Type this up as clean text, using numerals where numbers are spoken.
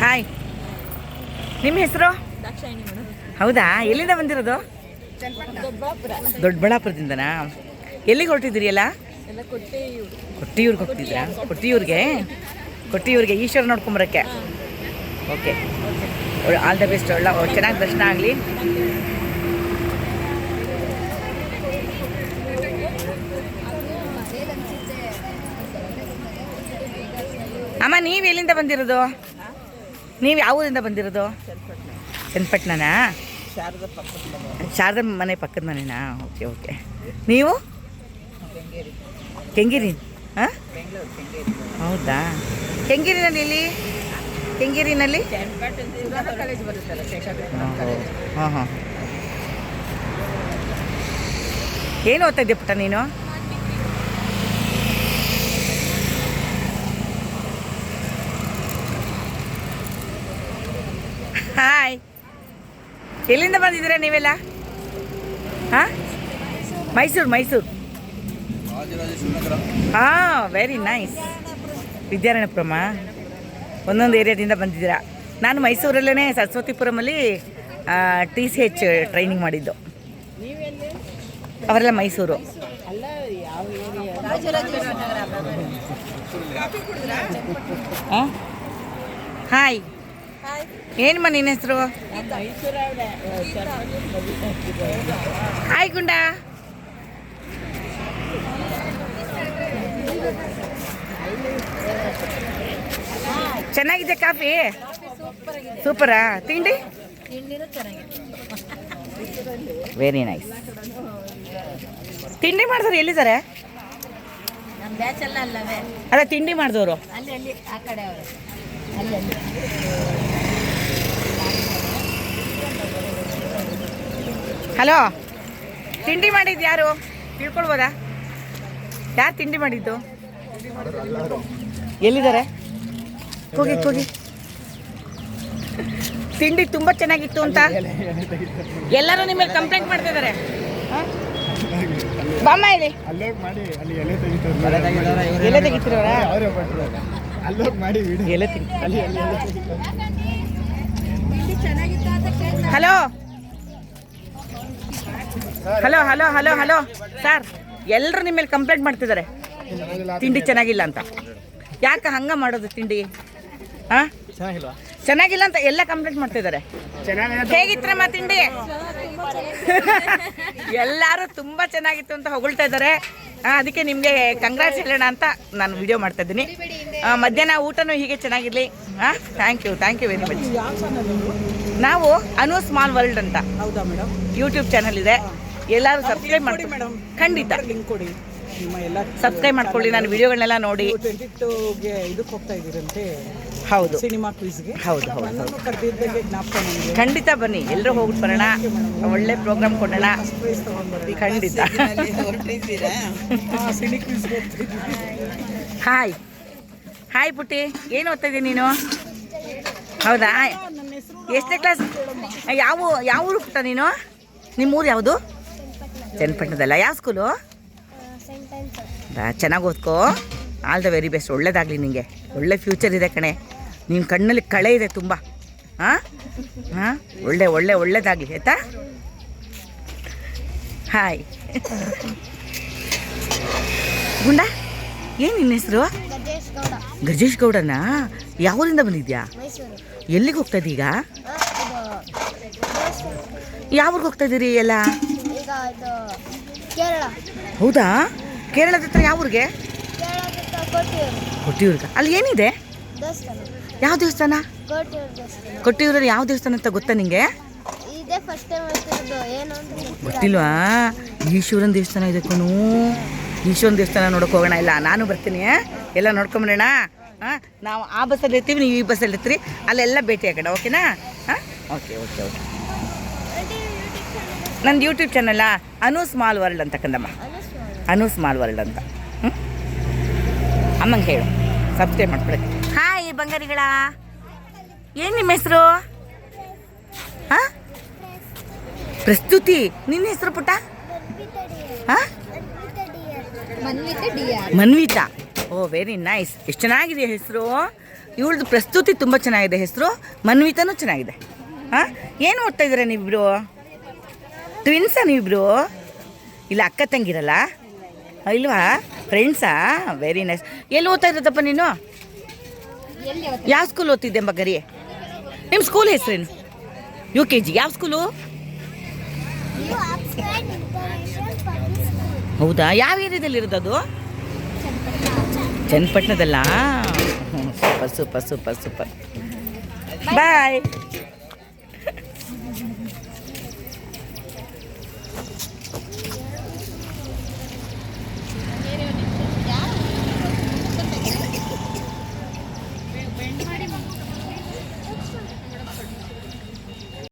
Hi, ನಿಮ್ಮ ಹೆಸರು? Dakshayini madam. ಹೌದಾ, ಎಲ್ಲಿಂದ ಬಂದಿರೋದು? ದೊಡ್ಡಬಳ್ಳಾಪುರದಿಂದನಾ? ಎಲ್ಲಿಗೆ ಹೊರಟಿದ್ದೀರಿ ಎಲ್ಲ? ಕೊಟ್ಟಿಯೂರ್ಗೆ ಹೋಗ್ತಿದ್ರಾ? ಕೊಟ್ಟಿಯೂರ್ಗೆ ಈಶ್ವರ ನೋಡ್ಕೊಂಬರಕ್ಕೆ. Okay, all the best. ಚೆನ್ನಾಗಿ ದರ್ಶನ ಆಗಲಿ. ಅಮ್ಮ, ನೀವು ಎಲ್ಲಿಂದ ಬಂದಿರೋದು? ನೀವು ಯಾವ ಊರಿಂದ ಬಂದಿರೋದು? ಚನ್ನಪಟ್ಟಣನಾ? ಶಾರದಾ ಮನೆ ಪಕ್ಕದ ಮನೆನಾ? Okay okay. ನೀವು? ಕೆಂಗೇರಿ. ಹಾಂ, ಹೌದಾ? ಕೆಂಗೇರಿನಲ್ಲಿ ಎಲ್ಲಿ? ಕೆಂಗೇರಿನಲ್ಲಿ ಹಾಂ ಹಾಂ. ಏನು ಓದ್ತಾ ಇದ್ದೆ ಪುಟ್ಟ ನೀನು? ಹಾಯ್, ಎಲ್ಲಿಂದ ಬಂದಿದ್ದೀರಾ ನೀವೆಲ್ಲ? ಹಾಂ, ಮೈಸೂರು. ಹಾಂ, ವೆರಿ ನೈಸ್. ವಿದ್ಯಾರಣ್ಯಪುರಮ್ಮ, ಒಂದೊಂದು ಏರಿಯಾದಿಂದ ಬಂದಿದ್ದೀರಾ. ನಾನು ಮೈಸೂರಲ್ಲೇ ಸರಸ್ವತಿಪುರಮಲ್ಲಿ TCH ಟ್ರೈನಿಂಗ್ ಮಾಡಿದ್ದು. ಅವರೆಲ್ಲ ಮೈಸೂರು. ಹಾಯ್, ಏನಮ್ಮ ನಿನ್ನ ಹೆಸರು? ಹಾಯ್ ಗುಂಡ. ಚೆನ್ನಾಗಿದೆ ಕಾಫಿ? ಸೂಪರಾ? ತಿಂಡಿ? Very nice. ತಿಂಡಿ ಮಾಡಿದವ್ರು ಎಲ್ಲಿದ್ದಾರೆ? ಅದೇ ತಿಂಡಿ ಮಾಡಿದವರು. ಹಲೋ, ತಿಂಡಿ ಮಾಡಿದ್ದು ಯಾರು ತಿಳ್ಕೊಳ್ಬೋದಾ? ಯಾರು ತಿಂಡಿ ಮಾಡಿದ್ದು? ಎಲ್ಲಿದ್ದಾರೆ? ಹೋಗಿ. ತಿಂಡಿ ತುಂಬ ಚೆನ್ನಾಗಿತ್ತು ಅಂತ ಎಲ್ಲರೂ ನಿಮ್ಮ ಮೇಲೆ ಕಂಪ್ಲೇಂಟ್ ಮಾಡ್ತಿದ್ದಾರೆ. ಬಾಮ್ಮ ಇಲ್ಲಿ ಎಲೆ ತೆಗಿತಿರೋರ? ಹಲೋ ಸರ್, ಎಲ್ಲರೂ ನಿಮ್ಮ ಮೇಲೆ ಕಂಪ್ಲೇಂಟ್ ಮಾಡ್ತಿದ್ದಾರೆ ತಿಂಡಿ ಚೆನ್ನಾಗಿಲ್ಲ ಅಂತ. ಯಾಕೆ ಹಂಗ ಮಾಡೋದು? ತಿಂಡಿ ಚೆನ್ನಾಗಿಲ್ಲ ಅಂತ ಎಲ್ಲ ಕಂಪ್ಲೇಂಟ್ ಮಾಡ್ತಿದ್ದಾರೆ. ಹೇಗಿತ್ತಮ್ಮ ತಿಂಡಿ? ಎಲ್ಲರೂ ತುಂಬ ಚೆನ್ನಾಗಿತ್ತು ಅಂತ ಹೊಗಳ್ತಾ ಇದ್ದಾರೆ. ಅದಕ್ಕೆ ನಿಮಗೆ ಕಂಗ್ರಾಟ್ಸ್ ಹೇಳೋಣ ಅಂತ ನಾನು ವಿಡಿಯೋ ಮಾಡ್ತಾ ಇದ್ದೀನಿ. ಮಧ್ಯಾಹ್ನ ಊಟನೂ ಹೀಗೆ ಚೆನ್ನಾಗಿರಲಿ. Thank you very much. ನಾವು ಅನು ಸ್ಮಾಲ್ ವರ್ಲ್ಡ್ ಅಂತ ಯೂಟ್ಯೂಬ್ ಚಾನಲ್ ಇದೆ. ಎಲ್ಲರೂ ಸಬ್ಸ್ಕ್ರೈಬ್ ಮಾಡಿ ಮೇಡಮ್. ಖಂಡಿತ ಸಬ್ಸ್ಕ್ರೈಬ್ ಮಾಡ್ಕೊಳ್ಳಿ. ನಾನು ವಿಡಿಯೋಗಳನ್ನೆಲ್ಲ ನೋಡಿ. ಇದಕ್ಕೆ ಹೋಗ್ತಾ ಇದ್ದೀರಂತೆ. ಹೌದು, ಸಿನಿಮಾ ಕ್ವಿಜ್ಗೆ. ಹೌದು. ಖಂಡಿತ ಬನ್ನಿ, ಎಲ್ಲರೂ ಹೋಗ್ಬಿಟ್ಟು ಬರೋಣ. ಒಳ್ಳೆ ಪ್ರೋಗ್ರಾಮ್ ಕೊಡೋಣ. ಖಂಡಿತ. ಹಾಯ್ ಪುಟ್ಟಿ, ಏನು ಓದ್ತಾ ಇದ್ದೀನಿ ನೀನು? ಹೌದಾ? ಎಷ್ಟನೇ ಕ್ಲಾಸ್? ಯಾವ ಊರು ಪುಟ್ಟ ನೀನು? ನಿಮ್ಮೂರು ಯಾವುದು? ಚನ್ನಪಟ್ಟಣದಲ್ಲ. ಯಾವ ಸ್ಕೂಲು? ಚೆನ್ನಾಗಿ ಓದ್ಕೋ. All the very best. ಒಳ್ಳೇದಾಗಲಿ ನಿನಗೆ. ಒಳ್ಳೆ ಫ್ಯೂಚರ್ ಇದೆ ಕಣೆ. ನಿನ್ನ ಕಣ್ಣಲ್ಲಿ ಕಳೆ ಇದೆ ತುಂಬ. ಹಾಂ, ಒಳ್ಳೇದಾಗಲಿ ಆಯ್ತಾ? ಹಾಯ್ ಗುಂಡ, ಏನು ನಿನ್ನ ಹೆಸರು? ಗಜೇಶ್ ಗೌಡನಾ? ಯಾವೂರಿಂದ ಬಂದಿದ್ಯಾ? ಎಲ್ಲಿಗೆ ಹೋಗ್ತಾ ಇದ್ದೀಗ? ಯಾವ್ರಿಗೆ ಹೋಗ್ತಾ ಇದ್ದೀರಿ ಎಲ್ಲ? ಹೌದಾ? ಕೇರಳದ ಹತ್ರ ಯಾವ ಊರಿಗೆ? ಕೊಟ್ಟಿಯೂರ್ಗ. ಅಲ್ಲಿ ಏನಿದೆ? ಯಾವ ದೇವಸ್ಥಾನ? ಕೊಟ್ಟಿಯೂರಲ್ಲಿ ಯಾವ ದೇವಸ್ಥಾನ ಅಂತ ಗೊತ್ತಾ ನಿಂಗೆ? ಗೊತ್ತಿಲ್ವಾ? ಈಶ್ವರನ ದೇವಸ್ಥಾನ ಇದೆ ಕಣು. ಈಶ್ವರನ ದೇವಸ್ಥಾನ ನೋಡೋಕೆ ಹೋಗೋಣ. ಇಲ್ಲ, ನಾನು ಬರ್ತೀನಿ. ಎಲ್ಲ ನೋಡ್ಕೊಂಬರೋಣ. ನಾವು ಆ ಬಸ್ಸಲ್ಲಿ ಇರ್ತೀವಿ, ನೀವು ಈ ಬಸ್ಸಲ್ಲಿ ಇರ್ತೀರಿ. ಅಲ್ಲೆಲ್ಲ ಭೇಟಿ ಆಗೋಣ. ಓಕೆನಾ? ಓಕೆ. ನಂದು ಯೂಟ್ಯೂಬ್ ಚಾನಲ್ಲ ಅನು ಸ್ಮಾಲ್ ವರ್ಲ್ಡ್ ಅಂತ ಕಂದಮ್ಮ. ಅನು ಸ್ಮಾಲ್ ವರ್ಲ್ಡ್ ಅಂತ. ಅಮ್ಮಂಗೆ ಹೇಳು, ಸಬ್ಸ್ಕ್ರೈಬ್ ಮಾಡ್ಕೊಳ್ಳಿ. ಹಾಯ್ ಬಂಗಾರಿಗಳ, ಏನು ನಿಮ್ಮ ಹೆಸರು? ಹಾಂ, ಪ್ರಸ್ತುತಿ. ನಿನ್ನ ಹೆಸರು ಪುಟ್ಟ? ಹಾಂ, ಮನ್ವಿತಾ. ಓ ವೆರಿ ನೈಸ್. ಎಷ್ಟು ಚೆನ್ನಾಗಿದೆ ಹೆಸರು. ಇವಳದು ಪ್ರಸ್ತುತಿ ತುಂಬ ಚೆನ್ನಾಗಿದೆ. ಹೆಸರು ಮನ್ವಿತಾನೂ ಚೆನ್ನಾಗಿದೆ. ಹಾಂ, ಏನು ಓದ್ತಾ ಇದ್ದೀರಾ ನೀವಿಬ್ರು? ಟ್ವಿನ್ಸಾ ನೀವಿಬ್ರು? ಇಲ್ಲ ಅಕ್ಕ ತಂಗಿರಲ್ಲ ಇಲ್ವಾ? ಫ್ರೆಂಡ್ಸಾ? Very nice. ಎಲ್ಲಿ ಓದ್ತಾ ಇರೋದಪ್ಪ ನೀನು? ಯಾವ ಸ್ಕೂಲ್ ಓದ್ತಿದ್ದೆ ಮಗರಿ? ನಿಮ್ಮ ಸ್ಕೂಲ್ ಹೆಸರೇನು? UKG. ಯಾವ ಸ್ಕೂಲು? ಹೌದಾ? ಯಾವ ಏರಿಯಾದಲ್ಲಿ ಇರೋದು ಅದು? ಚನ್ನಪಟ್ಟಣದಲ್ಲ? Super super super super. ಬಾಯ್.